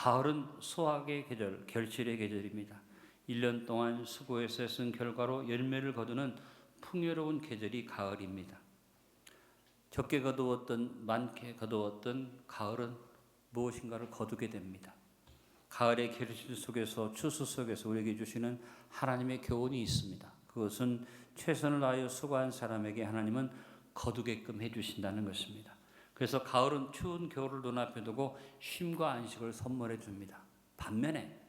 가을은 수확의 계절, 결실의 계절입니다. 1년 동안 수고해서 쓴 결과로 열매를 거두는 풍요로운 계절이 가을입니다. 적게 거두었던 많게 거두었던 가을은 무엇인가를 거두게 됩니다. 가을의 결실 속에서 추수 속에서 우리에게 주시는 하나님의 교훈이 있습니다. 그것은 최선을 다하여 수고한 사람에게 하나님은 거두게끔 해주신다는 것입니다. 그래서 가을은 추운 겨울을 눈앞에 두고 쉼과 안식을 선물해 줍니다. 반면에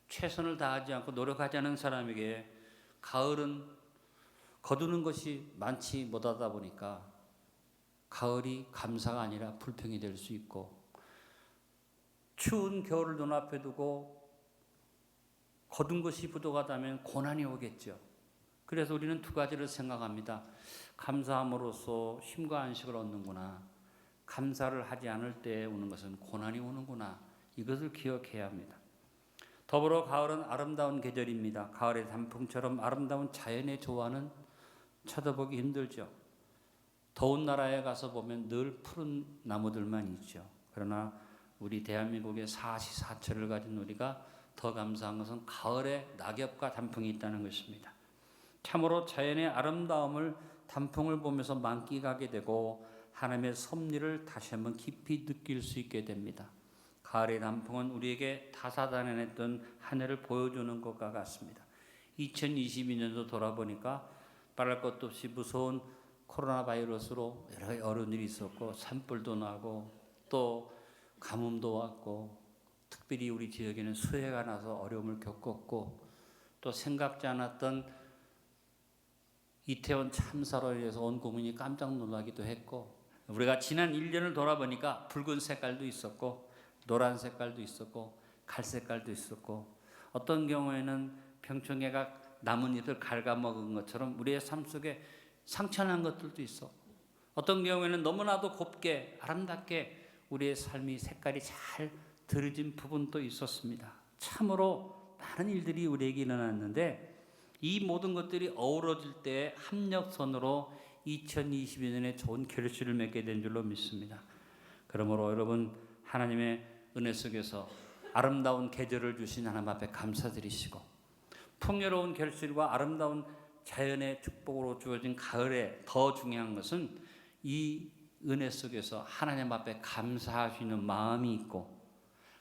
최선을 다하지 않고 노력하지 않은 사람에게 가을은 거두는 것이 많지 못하다 보니까 가을이 감사가 아니라 불평이 될 수 있고, 추운 겨울을 눈앞에 두고 거둔 것이 부족하다면 고난이 오겠죠. 그래서 우리는 두 가지를 생각합니다. 감사함으로써 쉼과 안식을 얻는구나. 감사를 하지 않을 때 오는 것은 고난이 오는구나. 이것을 기억해야 합니다. 더불어 가을은 아름다운 계절입니다. 가을의 단풍처럼 아름다운 자연의 조화는 찾아보기 힘들죠. 더운 나라에 가서 보면 늘 푸른 나무들만 있죠. 그러나 우리 대한민국의 사시사철을 가진 우리가 더 감사한 것은 가을에 낙엽과 단풍이 있다는 것입니다. 참으로 자연의 아름다움을 단풍을 보면서 만끽하게 되고 하나님의 섭리를 다시 한번 깊이 느낄 수 있게 됩니다. 가을의 단풍은 우리에게 다사다난했던 한 해를 보여주는 것과 같습니다. 2022년도 돌아보니까 말할 것도 없이 무서운 코로나 바이러스로 여러 어려운 일이 있었고, 산불도 나고 또 가뭄도 왔고, 특별히 우리 지역에는 수해가 나서 어려움을 겪었고, 또 생각지 않았던 이태원 참사로 인해서 온 국민이 깜짝 놀라기도 했고, 우리가 지난 1년을 돌아보니까 붉은 색깔도 있었고 노란 색깔도 있었고 갈색 색깔도 있었고, 어떤 경우에는 병충해가 나뭇잎을 갉아먹은 것처럼 우리의 삶 속에 상처난 것들도 있어. 어떤 경우에는 너무나도 곱게 아름답게 우리의 삶이 색깔이 잘 들여진 부분도 있었습니다. 참으로 많은 일들이 우리에게 일어났는데, 이 모든 것들이 어우러질 때 합력선으로 2022년에 좋은 결실을 맺게 된 줄로 믿습니다. 그러므로 여러분, 하나님의 은혜 속에서 아름다운 계절을 주신 하나님 앞에 감사드리시고, 풍요로운 결실과 아름다운 자연의 축복으로 주어진 가을에 더 중요한 것은 이 은혜 속에서 하나님 앞에 감사할 수 있는 마음이 있고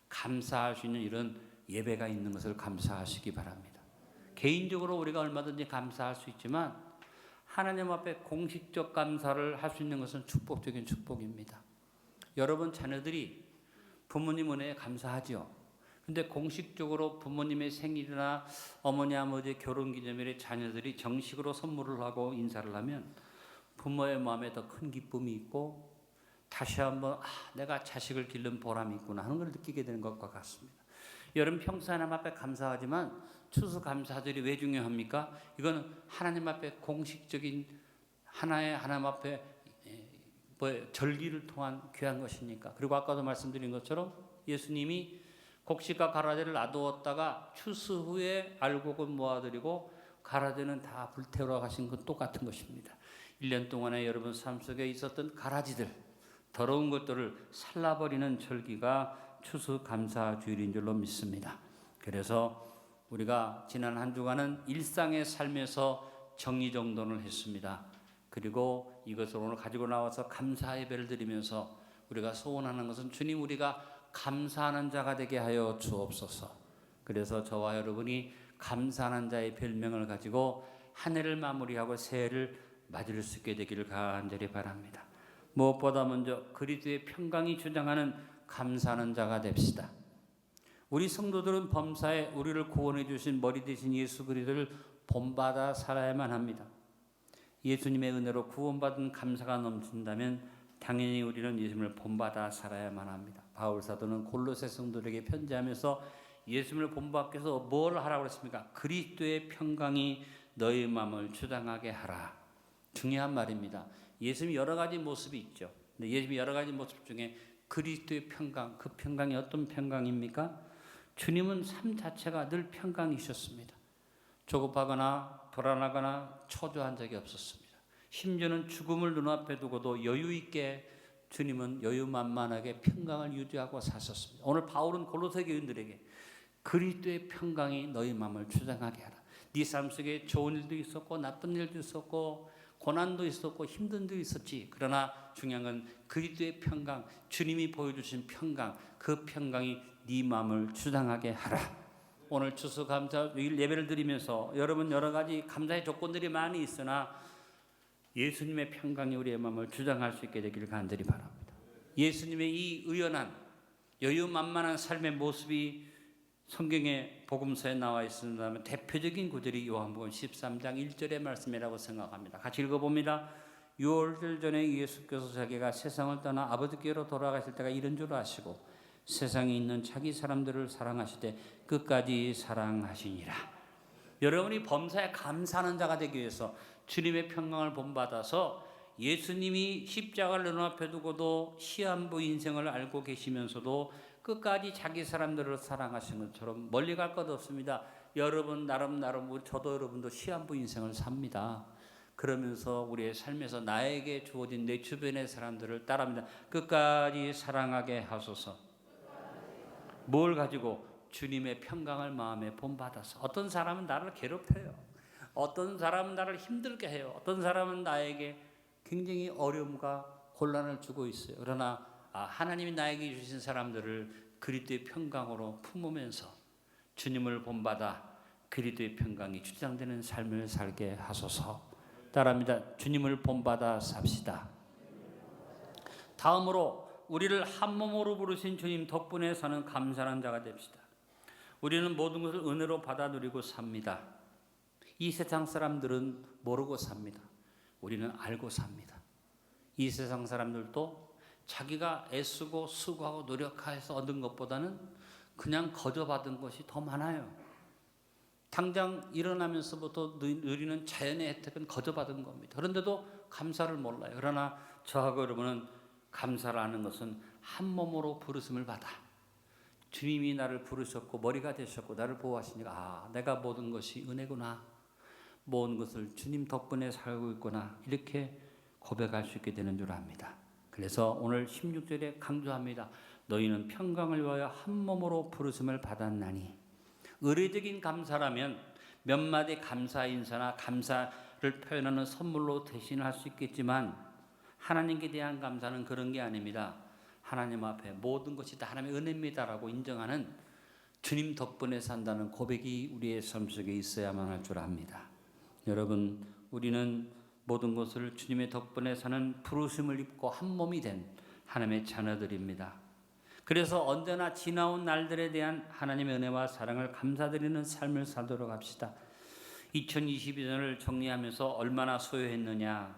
감사할 수 있는 이런 예배가 있는 것을 감사하시기 바랍니다. 개인적으로 우리가 얼마든지 감사할 수 있지만 하나님 앞에 공식적 감사를 할 수 있는 것은 축복적인 축복입니다. 여러분 자녀들이 부모님 은혜에 감사하죠. 근데 공식적으로 부모님의 생일이나 어머니 아버지의 결혼기념일에 자녀들이 정식으로 선물을 하고 인사를 하면 부모의 마음에 더 큰 기쁨이 있고 다시 한번 내가 자식을 기른 보람이 있구나 하는 걸 느끼게 되는 것과 같습니다. 여러분 평소 하나님 앞에 감사하지만 추수감사절이 왜 중요합니까? 이거는 하나님 앞에 공식적인 하나의 하나님 앞에 절기를 통한 귀한 것이니까. 그리고 아까도 말씀드린 것처럼 예수님이 곡식과 가라지를 놔두었다가 추수 후에 알곡은 모아드리고 가라지는 다 불태우러 가신 것 똑같은 것입니다. 1년 동안에 여러분 삶 속에 있었던 가라지들, 더러운 것들을 살라버리는 절기가 추수감사주일인 줄로 믿습니다. 그래서 우리가 지난 한 주간은 일상의 삶에서 정리정돈을 했습니다. 그리고 이것을 오늘 가지고 나와서 감사 예배를 드리면서 우리가 소원하는 것은 주님, 우리가 감사하는 자가 되게 하여 주옵소서. 그래서 저와 여러분이 감사하는 자의 별명을 가지고 한 해를 마무리하고 새해를 맞을 수 있게 되기를 간절히 바랍니다. 무엇보다 먼저 그리스도의 평강이 주장하는 감사하는 자가 됩시다. 우리 성도들은 범사에 우리를 구원해 주신 머리 대신 예수 그리스도를 본받아 살아야만 합니다. 예수님의 은혜로 구원받은 감사가 넘친다면 당연히 우리는 예수님을 본받아 살아야만 합니다. 바울 사도는 골로새 성도들에게 편지하면서 예수님을 본받기 위해서 뭘 하라고 그랬습니까? 그리스도의 평강이 너희 마음을 주장하게 하라. 중요한 말입니다. 예수님이 여러 가지 모습이 있죠. 근데 예수님이 여러 가지 모습 중에 그리스도의 평강, 그 평강이 어떤 평강입니까? 주님은 삶 자체가 늘 평강이셨습니다. 조급하거나 불안하거나 초조한 적이 없었습니다. 심지어는 죽음을 눈앞에 두고도 여유 있게 주님은 여유만만하게 평강을 유지하고 사셨습니다. 오늘 바울은 골로새 교인들에게 그리스도의 평강이 너희 마음을 주장하게 하라. 네 삶 속에 좋은 일도 있었고 나쁜 일도 있었고 고난도 있었고 힘든 일도 있었지. 그러나 중요한 건 그리스도의 평강, 주님이 보여주신 평강, 그 평강이 네 마음을 주장하게 하라. 오늘 추수감사 예배를 드리면서 여러분 여러 가지 감사의 조건들이 많이 있으나 예수님의 평강이 우리의 마음을 주장할 수 있게 되기를 간절히 바랍니다. 예수님의 이 의연한 여유만만한 삶의 모습이 성경의 복음서에 나와 있습니다만 대표적인 구절이 요한복음 13장 1절의 말씀이라고 생각합니다. 같이 읽어봅니다. 6월 전에 예수께서 자기가 세상을 떠나 아버지께로 돌아가실 때가 이른 줄 아시고 세상에 있는 자기 사람들을 사랑하시되 끝까지 사랑하시니라. 여러분이 범사에 감사하는 자가 되기 위해서 주님의 평강을 본받아서 예수님이 십자가를 눈앞에 두고도 시한부 인생을 알고 계시면서도 끝까지 자기 사람들을 사랑하신 것처럼 멀리 갈 것 없습니다. 여러분 나름 저도 여러분도 시한부 인생을 삽니다. 그러면서 우리의 삶에서 나에게 주어진 내 주변의 사람들을 따라합니다. 끝까지 사랑하게 하소서. 뭘 가지고? 주님의 평강을 마음에 본받아서. 어떤 사람은 나를 괴롭혀요. 어떤 사람은 나를 힘들게 해요. 어떤 사람은 나에게 굉장히 어려움과 곤란을 주고 있어요. 그러나 하나님이 나에게 주신 사람들을 그리스도의 평강으로 품으면서 주님을 본받아 그리스도의 평강이 주장되는 삶을 살게 하소서. 따라합니다. 주님을 본받아 삽시다. 다음으로 우리를 한 몸으로 부르신 주님 덕분에 사는 감사하는 자가 됩시다. 우리는 모든 것을 은혜로 받아 누리고 삽니다. 이 세상 사람들은 모르고 삽니다. 우리는 알고 삽니다. 이 세상 사람들도 자기가 애쓰고 수고하고 노력해서 얻은 것보다는 그냥 거저받은 것이 더 많아요. 당장 일어나면서부터 누리는 자연의 혜택은 거저받은 겁니다. 그런데도 감사를 몰라요. 그러나 저하고 여러분은 감사를 하는 것은 한 몸으로 부르심을 받아 주님이 나를 부르셨고 머리가 되셨고 나를 보호하시니까 내가 모든 것이 은혜구나. 모든 것을 주님 덕분에 살고 있구나. 이렇게 고백할 수 있게 되는 줄 압니다. 그래서 오늘 16절에 강조합니다. 너희는 평강을 위하여 한 몸으로 부르심을 받았나니. 의례적인 감사라면 몇 마디 감사 인사나 감사를 표현하는 선물로 대신할 수 있겠지만 하나님께 대한 감사는 그런 게 아닙니다. 하나님 앞에 모든 것이 다 하나님의 은혜입니다라고 인정하는 주님 덕분에 산다는 고백이 우리의 삶 속에 있어야만 할 줄 압니다. 여러분, 우리는 모든 것을 주님의 덕분에 사는 부르심을 입고 한 몸이 된 하나님의 자녀들입니다. 그래서 언제나 지나온 날들에 대한 하나님의 은혜와 사랑을 감사드리는 삶을 살도록 합시다. 2022년을 정리하면서 얼마나 소요했느냐,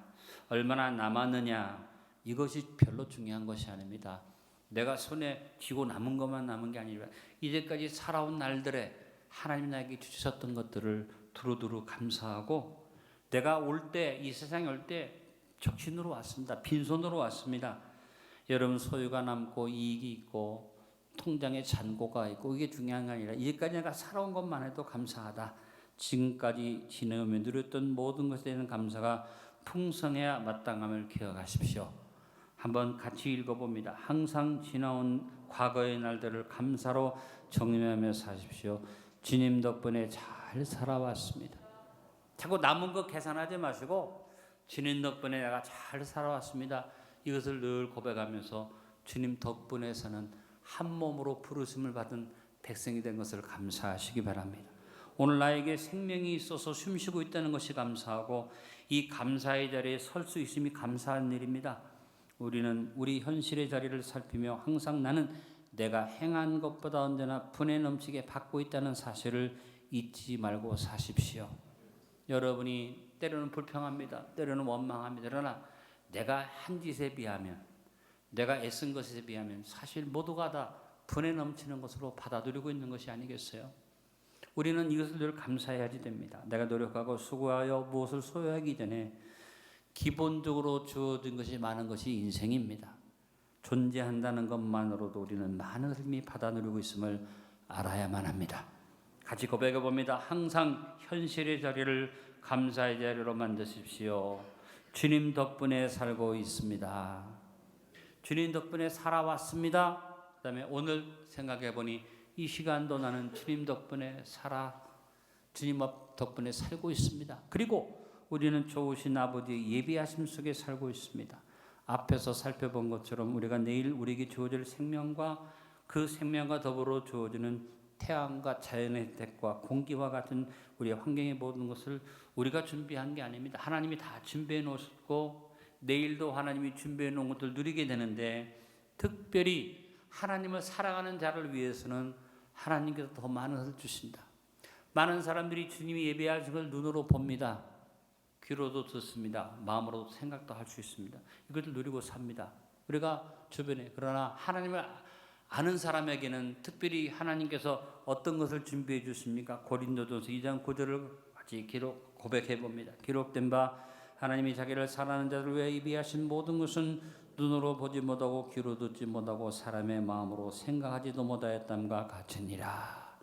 얼마나 남았느냐, 이것이 별로 중요한 것이 아닙니다. 내가 손에 쥐고 남은 것만 남은 게 아니라 이제까지 살아온 날들에 하나님 나에게 주셨던 것들을 두루두루 감사하고, 내가 올 때, 이 세상에 올 때 적신으로 왔습니다. 빈손으로 왔습니다. 여러분 소유가 남고 이익이 있고 통장에 잔고가 있고 이게 중요한 게 아니라 이제까지 내가 살아온 것만 해도 감사하다. 지금까지 지내오며 누렸던 모든 것에 대한 감사가 풍성해야 마땅함을 기억하십시오. 한번 같이 읽어봅니다. 항상 지나온 과거의 날들을 감사로 정리하며 사십시오. 주님 덕분에 잘 살아왔습니다. 자꾸 남은 거 계산하지 마시고 주님 덕분에 내가 잘 살아왔습니다. 이것을 늘 고백하면서 주님 덕분에 사는 한 몸으로 부르심을 받은 백성이 된 것을 감사하시기 바랍니다. 오늘 나에게 생명이 있어서 숨쉬고 있다는 것이 감사하고 이 감사의 자리에 설 수 있음이 감사한 일입니다. 우리는 우리 현실의 자리를 살피며 항상 나는 내가 행한 것보다 언제나 분에 넘치게 받고 있다는 사실을 잊지 말고 사십시오. 여러분이 때로는 불평합니다. 때로는 원망합니다. 그러나 내가 한 짓에 비하면, 내가 애쓴 것에 비하면 사실 모두가 다 분에 넘치는 것으로 받아들이고 있는 것이 아니겠어요? 우리는 이것을 늘 감사해야지 됩니다. 내가 노력하고 수고하여 무엇을 소유하기 전에 기본적으로 주어진 것이 많은 것이 인생입니다. 존재한다는 것만으로도 우리는 많은 의미 받아들이고 있음을 알아야만 합니다. 같이 고백해 봅니다. 항상 현실의 자리를 감사의 자리로 만드십시오. 주님 덕분에 살고 있습니다. 주님 덕분에 살아왔습니다. 그 다음에 오늘 생각해 보니 이 시간도 나는 주님 덕분에 주님 덕분에 살고 있습니다. 그리고 우리는 좋으신 아버지의 예비하심 속에 살고 있습니다. 앞에서 살펴본 것처럼 우리가 내일 우리에게 주어질 생명과 그 생명과 더불어 주어지는 태양과 자연의 혜택과 공기와 같은 우리의 환경의 모든 것을 우리가 준비한 게 아닙니다. 하나님이 다 준비해 놓으셨고 내일도 하나님이 준비해 놓은 것들 누리게 되는데, 특별히 하나님을 사랑하는 자를 위해서는 하나님께서 더 많은 것을 주신다. 많은 사람들이 주님이 예배하신 걸 눈으로 봅니다. 귀로도 듣습니다. 마음으로도 생각도 할 수 있습니다. 이것을 누리고 삽니다. 우리가 주변에, 그러나 하나님을 아는 사람에게는 특별히 하나님께서 어떤 것을 준비해 주십니까? 고린도전서 2장 9절을 같이 고백해 봅니다. 기록된 바 하나님이 자기를 사랑하는 자를 위해 예비하신 모든 것은 눈으로 보지 못하고 귀로 듣지 못하고 사람의 마음으로 생각하지도 못하였담과 같으니라.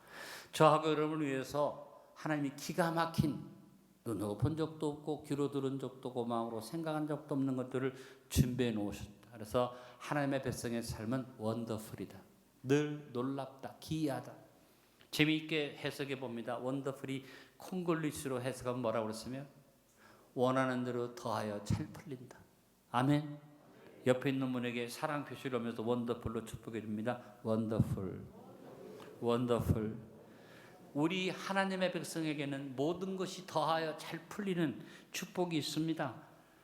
저하고 여러분을 위해서 하나님이 기가 막힌, 눈으로 본 적도 없고 귀로 들은 적도 없고 마음으로 생각한 적도 없는 것들을 준비해 놓으셨다. 그래서 하나님의 백성의 삶은 원더풀이다. 늘 놀랍다, 기이하다. 재미있게 해석해 봅니다. 원더풀이 콩글리시로 해석하면 뭐라고 그랬으면 원하는 대로 더하여 잘 풀린다. 아멘. 옆에 있는 분에게 사랑 표시를 하면서 원더풀로 축복해 줍니다. 원더풀, 원더풀. 우리 하나님의 백성에게는 모든 것이 더하여 잘 풀리는 축복이 있습니다.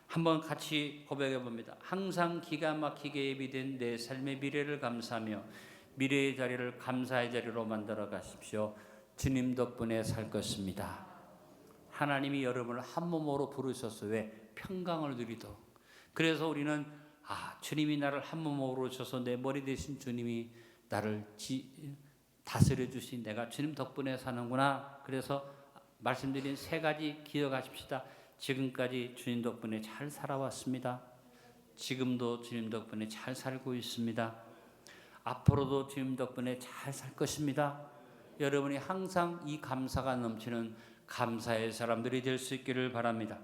한번 같이 고백해 봅니다. 항상 기가 막히게 예비된 내 삶의 미래를 감사하며 미래의 자리를 감사의 자리로 만들어 가십시오. 주님 덕분에 살 것입니다. 하나님이 여러분을 한 몸으로 부르셔서 왜 평강을 누리도록. 그래서 우리는 주님이 나를 한 몸으로 부르셔서 내 머리 대신 주님이 나를 다스려 주신 내가 주님 덕분에 사는구나. 그래서 말씀드린 세 가지 기억하십시다. 지금까지 주님 덕분에 잘 살아왔습니다. 지금도 주님 덕분에 잘 살고 있습니다. 앞으로도 주님 덕분에 잘 살 것입니다. 여러분이 항상 이 감사가 넘치는 감사의 사람들이 될 수 있기를 바랍니다.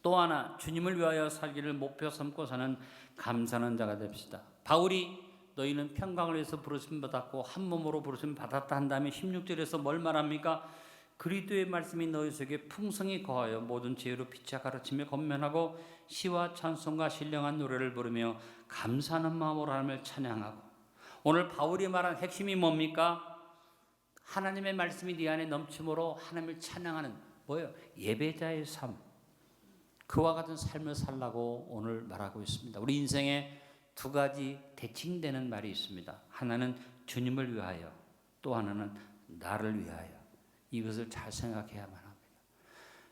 또 하나, 주님을 위하여 살기를 목표 삼고 사는 감사하는 자가 됩시다. 바울이 너희는 평강을 위해서 부르심 받았고 한 몸으로 부르심 받았다 한 다음에 16절에서 뭘 말합니까? 그리스도의 말씀이 너희 속에 풍성히 거하여 모든 지혜로 피차 가르치며 권면하고 시와 찬송과 신령한 노래를 부르며 감사하는 마음으로 하나님을 찬양하고. 오늘 바울이 말한 핵심이 뭡니까? 하나님의 말씀이 네 안에 넘침으로 하나님을 찬양하는 뭐예요? 예배자의 삶. 그와 같은 삶을 살라고 오늘 말하고 있습니다. 우리 인생에 두 가지 대칭되는 말이 있습니다. 하나는 주님을 위하여, 또 하나는 나를 위하여. 이것을 잘 생각해야만 합니다.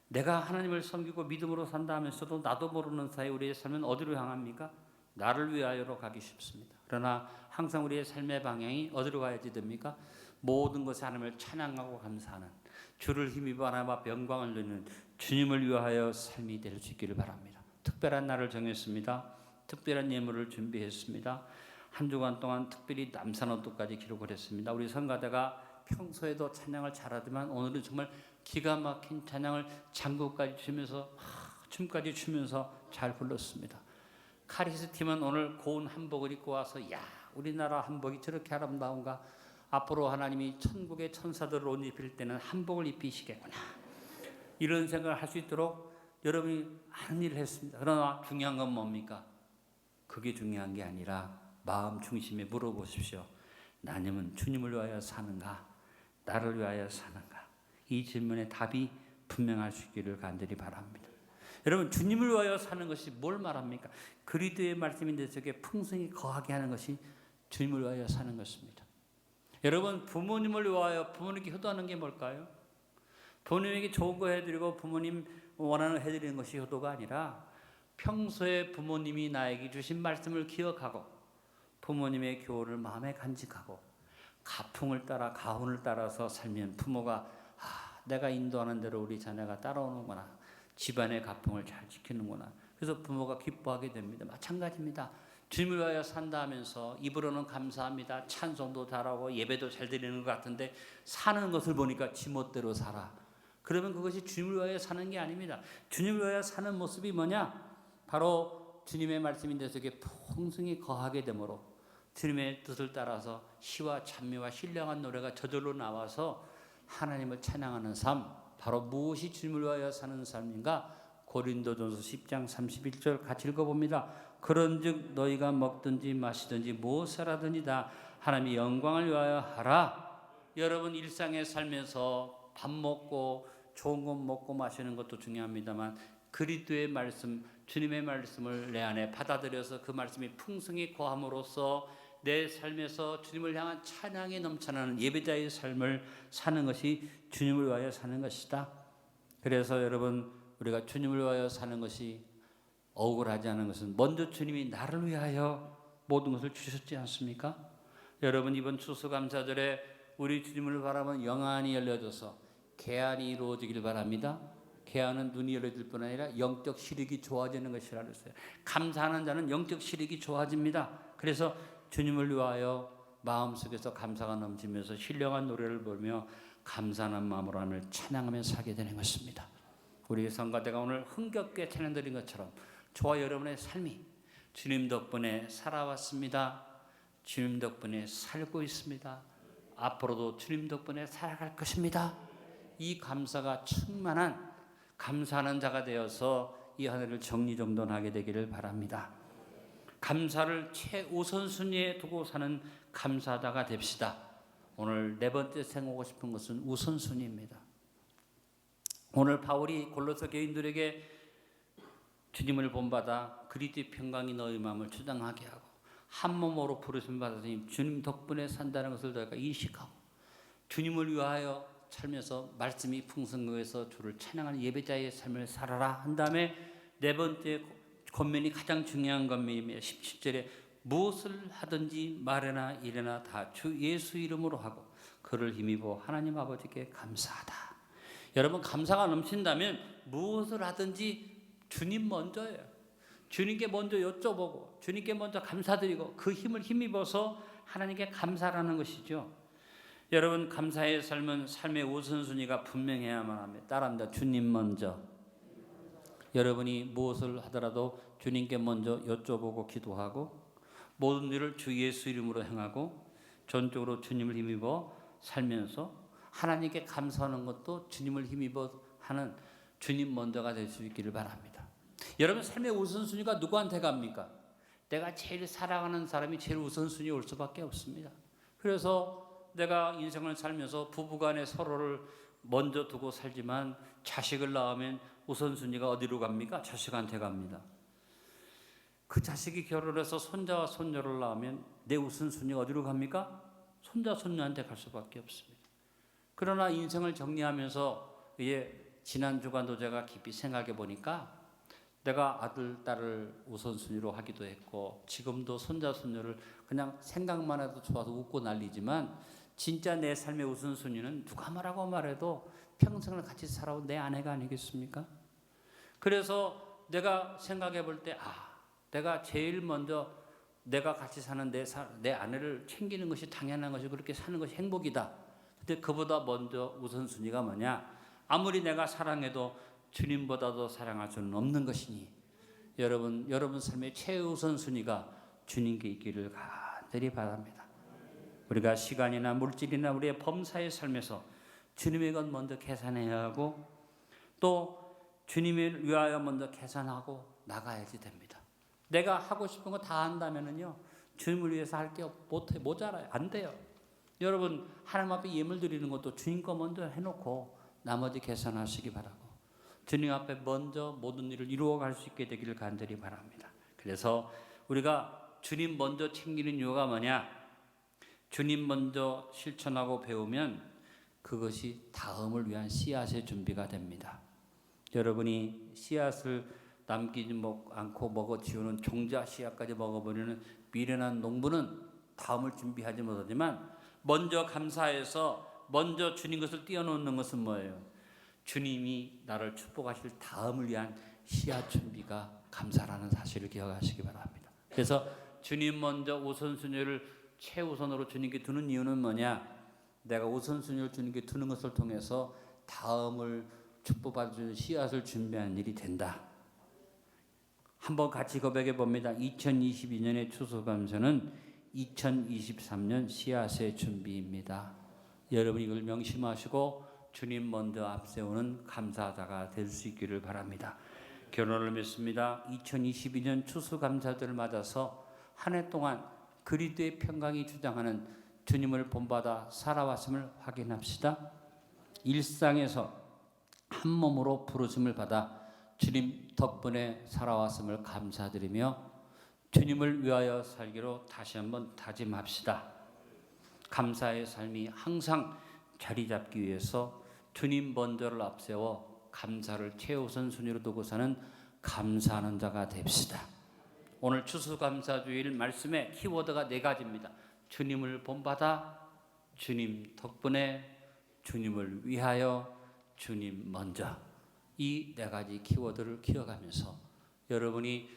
내가 하나님을 섬기고 믿음으로 산다 하면서도 나도 모르는 사이 우리의 삶은 어디로 향합니까? 나를 위하여로 가기 쉽습니다. 그러나 항상 우리의 삶의 방향이 어디로 가야지 됩니까? 모든 것에 하나님을 찬양하고 감사하는, 주를 힘입어 하나님 앞 영광을 누리는 주님을 위하여 삶이 될 수 있기를 바랍니다. 특별한 날을 정했습니다. 특별한 예물을 준비했습니다. 한 주간 동안 특별히 남산언도까지 기록을 했습니다. 우리 성가대가 평소에도 찬양을 잘하지만 오늘은 정말 기가 막힌 찬양을 장구까지 추면서 춤까지 추면서 잘 불렀습니다. 카리스 팀은 오늘 고운 한복을 입고 와서 우리나라 한복이 저렇게 아름다운가? 앞으로 하나님이 천국의 천사들을 옷 입힐 때는 한복을 입히시겠구나. 이런 생각을 할 수 있도록 여러분이 많은 일을 했습니다. 그러나 중요한 건 뭡니까? 그게 중요한 게 아니라 마음 중심에 물어보십시오. 나님은 주님을 위하여 사는가? 나를 위하여 사는가? 이 질문의 답이 분명할 수 있기를 간절히 바랍니다. 여러분, 주님을 위하여 사는 것이 뭘 말합니까? 그리스도의 말씀이 내 속에 풍성히 거하게 하는 것이 주님을 위하여 사는 것입니다. 여러분, 부모님을 위하여 부모님께 효도하는 게 뭘까요? 부모님에게 좋은 거 해드리고 부모님 원하는 거 해드리는 것이 효도가 아니라 평소에 부모님이 나에게 주신 말씀을 기억하고 부모님의 교훈을 마음에 간직하고 가풍을 따라 가훈을 따라서 살면 부모가 내가 인도하는 대로 우리 자녀가 따라오는구나. 집안의 가풍을 잘 지키는구나. 그래서 부모가 기뻐하게 됩니다. 마찬가지입니다. 주님을 위하여 산다 하면서 입으로는 감사합니다. 찬송도 잘하고 예배도 잘 드리는 것 같은데 사는 것을 보니까 지멋대로 살아. 그러면 그것이 주님을 위하여 사는 게 아닙니다. 주님을 위하여 사는 모습이 뭐냐? 바로 주님의 말씀이 내 속에 풍성히 거하게 되므로 주님의 뜻을 따라서 시와 찬미와 신령한 노래가 저절로 나와서 하나님을 찬양하는 삶, 바로 무엇이 주님을 위하여 사는 삶인가? 고린도전서 10장 31절 같이 읽어봅니다. 그런즉 너희가 먹든지 마시든지 무엇을 하든지 다 하나님의 영광을 위하여 하라. 여러분 일상의 삶에서 밥 먹고 좋은 것 먹고 마시는 것도 중요합니다만 그리스도의 말씀, 주님의 말씀을 내 안에 받아들여서 그 말씀이 풍성히 거함으로써 내 삶에서 주님을 향한 찬양이 넘쳐나는 예배자의 삶을 사는 것이 주님을 위하여 사는 것이다. 그래서 여러분 우리가 주님을 위하여 사는 것이 억울하지 않은 것은 먼저 주님이 나를 위하여 모든 것을 주셨지 않습니까? 여러분 이번 추수감사절에 우리 주님을 바라보면 영안이 열려져서 개안이 이루어지길 바랍니다. 개안은 눈이 열려질 뿐 아니라 영적 시력이 좋아지는 것이라 그랬어요. 감사하는 자는 영적 시력이 좋아집니다. 그래서 주님을 위하여 마음속에서 감사가 넘치면서 신령한 노래를 부르며 감사하는 마음으로 하나님을 찬양하며 살게 되는 것입니다. 우리 성가대가 오늘 흥겹게 찬양드린 것처럼 저와 여러분의 삶이 주님 덕분에 살아왔습니다. 주님 덕분에 살고 있습니다. 앞으로도 주님 덕분에 살아갈 것입니다. 이 감사가 충만한 감사하는 자가 되어서 이 하늘을 정리정돈하게 되기를 바랍니다. 감사를 최우선순위에 두고 사는 감사자가 됩시다. 오늘 네 번째 생각하고 싶은 것은 우선순위입니다. 오늘 바울이 골로새 교인들에게 주님을 본받아 그리스도의 평강이 너희 마음을 주장하게 하고 한 몸으로 부르심 받으니 주님 덕분에 산다는 것을 너희가 인식하고 주님을 위하여 살면서 말씀이 풍성해서 주를 찬양하는 예배자의 삶을 살아라 한 다음에 네 번째 권면이 가장 중요한 권면입니다. 17절에 무엇을 하든지 말이나 일이나 다 주 예수 이름으로 하고 그를 힘입어 하나님 아버지께 감사하다. 여러분 감사가 넘친다면 무엇을 하든지 주님 먼저예요. 주님께 먼저 여쭤보고 주님께 먼저 감사드리고 그 힘을 힘입어서 하나님께 감사하는 것이죠. 여러분 감사의 삶은 삶의 우선순위가 분명해야만 합니다. 따라합니다. 주님 먼저. 여러분이 무엇을 하더라도 주님께 먼저 여쭤보고 기도하고 모든 일을 주 예수 이름으로 행하고 전적으로 주님을 힘입어 살면서 하나님께 감사하는 것도 주님을 힘입어 하는 주님 먼저가 될 수 있기를 바랍니다. 여러분 삶의 우선순위가 누구한테 갑니까? 내가 제일 사랑하는 사람이 제일 우선순위에 올 수밖에 없습니다. 그래서 내가 인생을 살면서 부부간에 서로를 먼저 두고 살지만 자식을 낳으면 우선순위가 어디로 갑니까? 자식한테 갑니다. 그 자식이 결혼해서 손자와 손녀를 낳으면 내 우선순위가 어디로 갑니까? 손자 손녀한테 갈 수밖에 없습니다. 그러나 인생을 정리하면서 지난 주간도 제가 깊이 생각해 보니까 내가 아들, 딸을 우선순위로 하기도 했고 지금도 손자, 손녀를 그냥 생각만 해도 좋아서 웃고 난리지만 진짜 내 삶의 우선순위는 누가 뭐라고 말해도 평생을 같이 살아온 내 아내가 아니겠습니까? 그래서 내가 생각해 볼 때 내가 제일 먼저 내가 같이 사는 내 아내를 챙기는 것이 당연한 것이 그렇게 사는 것이 행복이다. 근데 그보다 먼저 우선순위가 뭐냐? 아무리 내가 사랑해도 주님보다도 사랑할 수는 없는 것이니 여러분 삶의 최우선순위가 주님께 있기를 간절히 바랍니다. 우리가 시간이나 물질이나 우리의 범사의 삶에서 주님의 것 먼저 계산해야 하고 또 주님을 위하여 먼저 계산하고 나가야지 됩니다. 내가 하고 싶은 거 다 한다면은요 주님을 위해서 할 게 모자라요. 안 돼요. 여러분 하나님 앞에 예물 드리는 것도 주님 거 먼저 해놓고 나머지 계산하시기 바라고 주님 앞에 먼저 모든 일을 이루어갈 수 있게 되기를 간절히 바랍니다. 그래서 우리가 주님 먼저 챙기는 이유가 뭐냐? 주님 먼저 실천하고 배우면 그것이 다음을 위한 씨앗의 준비가 됩니다. 여러분이 씨앗을 남기지 않고 먹어 지우는 종자 씨앗까지 먹어버리는 미련한 농부는 다음을 준비하지 못하지만 먼저 감사해서 먼저 주님 것을 띄워놓는 것은 뭐예요? 주님이 나를 축복하실 다음을 위한 씨앗 준비가 감사라는 사실을 기억하시기 바랍니다. 그래서 주님 먼저 우선순위를 최우선으로 주님께 두는 이유는 뭐냐? 내가 우선순위를 주님께 두는 것을 통해서 다음을 축복받을 씨앗을 준비하는 일이 된다. 한번 같이 고백해 봅니다. 2022년의 추수감사는 2023년 씨앗의 준비입니다. 여러분 이걸 명심하시고 주님 먼저 앞세우는 감사자가 될 수 있기를 바랍니다. 결론을 맺습니다. 2022년 추수감사절을 맞아서 한 해 동안 그리스도의 평강이 주장하는 주님을 본받아 살아왔음을 확인합시다. 일상에서 한 몸으로 부르심을 받아 주님 덕분에 살아왔음을 감사드리며 주님을 위하여 살기로 다시 한번 다짐합시다. 감사의 삶이 항상 자리 잡기 위해서 주님 먼저를 앞세워 감사를 최우선 순위로 두고 사는 감사하는 자가 됩시다. 오늘 추수감사주일 말씀의 키워드가 4가지입니다. 주님을 본받아, 주님 덕분에, 주님을 위하여, 주님 먼저. 이 4가지 키워드를 기억하면서 여러분이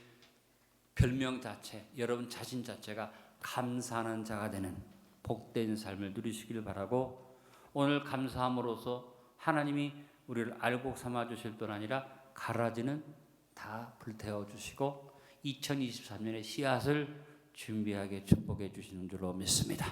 별명 자체, 여러분 자신 자체가 감사하는 자가 되는 복된 삶을 누리시길 바라고, 오늘 감사함으로써 하나님이 우리를 알곡 삼아 주실 뿐 아니라 가라지는 다 불태워 주시고 2023년의 씨앗을 준비하게 축복해 주시는 줄로 믿습니다.